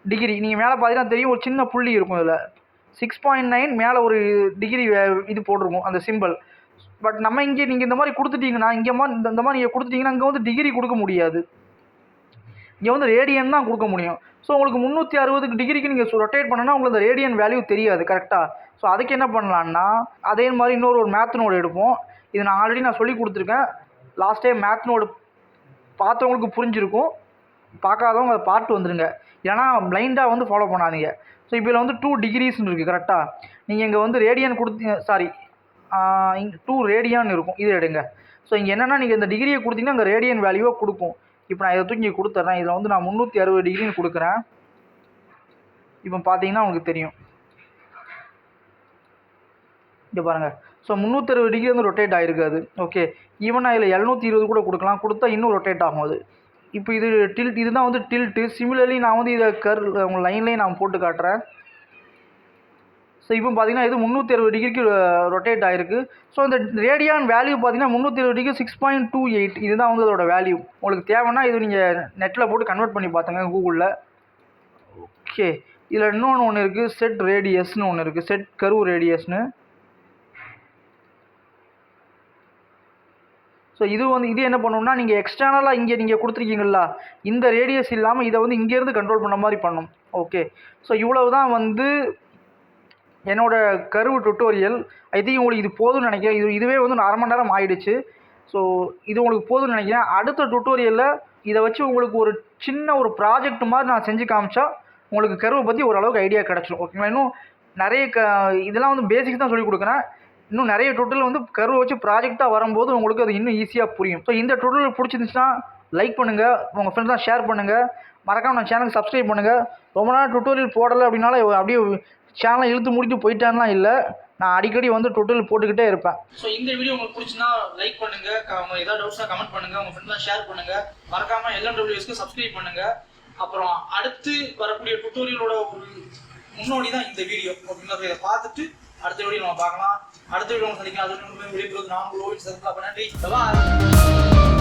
டிகிரி. நீங்கள் மேலே பார்த்தீங்கன்னா தெரியும், ஒரு சின்ன புள்ளி இருக்கும் இதில் 6.9 மேலே ஒரு டிகிரி இது போட்டிருக்கும் அந்த சிம்பிள். பட் நம்ம இங்கே நீங்கள் இந்த மாதிரி கொடுத்துட்டீங்கன்னா இந்த மாதிரி நீங்கள் கொடுத்துட்டீங்கன்னா இங்கே வந்து டிகிரி கொடுக்க முடியாது, இங்கே வந்து ரேடியன் தான் கொடுக்க முடியும். ஸோ உங்களுக்கு 360 டிகிரிக்கு நீங்கள் ரொட்டேட் பண்ணனா உங்களுக்கு அந்த ரேடியன் வேல்யூ தெரியாது கரெக்டாக. ஸோ அதுக்கு என்ன பண்ணலான்னா அதே மாதிரி இன்னொரு மேத் நோடு எடுப்போம். இது நான் ஆல்ரெடி சொல்லி கொடுத்துருக்கேன். லாஸ்ட் டைம் மேத் நோடு பார்த்தவங்களுக்கு புரிஞ்சிருக்கும், பார்க்காதவங்க அதை பார்த்து வந்துடுங்க, ஏன்னா பிளைண்டாக வந்து ஃபாலோ பண்ணாதீங்க. ஸோ இப்போ இதில் வந்து 2 டிகிரிஸ்ன்னு இருக்குது கரெக்டாக. நீங்கள் இங்கே வந்து ரேடியன் இங்கே 2 ரேடியான் இருக்கும், இது எடுங்க. ஸோ இங்கே என்னென்னா நீங்கள் இந்த டிகிரியை கொடுத்தீங்கன்னா அங்கே ரேடியன் வேல்யூவாக கொடுக்கும். இப்போ நான் இதை தூக்கி இங்கே கொடுத்துட்றேன். இதில் வந்து நான் 360 டிகிரின்னு கொடுக்குறேன். இப்போ பார்த்தீங்கன்னா உங்களுக்கு தெரியும், இங்கே பாருங்கள். ஸோ 360 டிகிரி வந்து ரொட்டேட் ஆகிருக்காது. ஓகே, ஈவன் நான் இதில் 720 கூட கொடுக்கலாம், கொடுத்தா இன்னும் ரொட்டேட் ஆகும் அது. இப்போ இது டில்ட், இதுதான் வந்து டில்ட்டு. சிமிலர்லி நான் வந்து இதை லைன்லேயும் நான் போட்டு காட்டுறேன். ஸோ இப்போ பார்த்தீங்கன்னா இது 360 டிகிரிக்கு ரொட்டேட் ஆகிருக்கு. ஸோ இந்த ரேடியான் வேல்யூ பார்த்தீங்கன்னா 360 டிகிரி 6.28 இதுதான் வந்து அதோட வேல்யூ. உங்களுக்கு தேவைன்னா இது நீங்கள் நெட்டில் போட்டு கன்வெர்ட் பண்ணி பார்த்துங்க கூகுளில். ஓகே, இதில் இன்னொன்று ஒன்று இருக்குது, செட் ரேடியஸ்னு ஒன்று இருக்குது, செட் கர்வ் ரேடியஸ்னு. ஸோ இது என்ன பண்ணணும்னா நீங்கள் எக்ஸ்டர்னலாக இங்கே நீங்கள் கொடுத்துருக்கீங்களா இந்த ரேடியஸ் இல்லாமல் இதை வந்து இங்கேருந்து கண்ட்ரோல் பண்ண மாதிரி பண்ணும். ஓகே, ஸோ இவ்வளவு தான் வந்து என்னோடய கர்வ் டுட்டோரியல். ஐ திங்க் உங்களுக்கு இது போதும்னு நினைக்கிறேன். இதுவே வந்து 1/2 மணி நேரம் ஆயிடுச்சு. ஸோ இது உங்களுக்கு போதும்னு நினைக்கிறேன். அடுத்த டுட்டோரியலில் இதை வச்சு உங்களுக்கு ஒரு சின்ன ஒரு ப்ராஜெக்ட் மாதிரி நான் செஞ்சு காமிச்சா உங்களுக்கு கர்வை பற்றி ஓரளவுக்கு ஐடியா கிடச்சிடும். ஓகேங்களா? இன்னும் நிறைய இதெல்லாம் வந்து பேசிக்ஸ் தான் சொல்லிக் கொடுக்குறேன். இன்னும் நிறைய டுட்டோரியல் வந்து கர்வை வச்சு ப்ராஜெக்டாக வரும்போது உங்களுக்கு அது இன்னும் ஈஸியாக புரியும். ஸோ இந்த டுட்டோரியல் பிடிச்சிருந்துச்சுன்னா லைக் பண்ணுங்கள், உங்கள் ஃப்ரெண்ட்ஸ்லாம் ஷேர் பண்ணுங்கள், மறக்காமல் நம்ம சேனலுக்கு சப்ஸ்கிரைப் பண்ணுங்கள். ரொம்ப நாள் டுட்டோரியல் போடலை அப்படின்னால அப்படியே சேனலை இழுத்து முடிட்டு போயிட்டான்லாம் இல்லை, நான் அடிக்கடி வந்து டுட்டோரியல் போட்டுக்கிட்டே இருப்பேன். ஸோ இந்த வீடியோ உங்களுக்கு பிடிச்சுன்னா லைக் பண்ணுங்கள், ஏதாவது டவுட்ஸ்னா கமெண்ட் பண்ணுங்கள், உங்கள் ஃப்ரெண்ட்ஸ்லாம் ஷேர் பண்ணுங்கள், மறக்காமல் LMWSக்கு சப்ஸ்கிரைப் பண்ணுங்கள். அப்புறம் அடுத்து வரக்கூடிய டுட்டோரியலோட ஒரு முன்னோடி தான் இந்த வீடியோ. ஓகேங்களா? இதை பார்த்துட்டு அடுத்த வீடியோ நம்ம பார்க்கலாம். அடுத்த வீடியோ சந்திக்கலாம். அது விடைபெறுவது நான் உங்கள் ஓவின் சதுலா. நன்றி.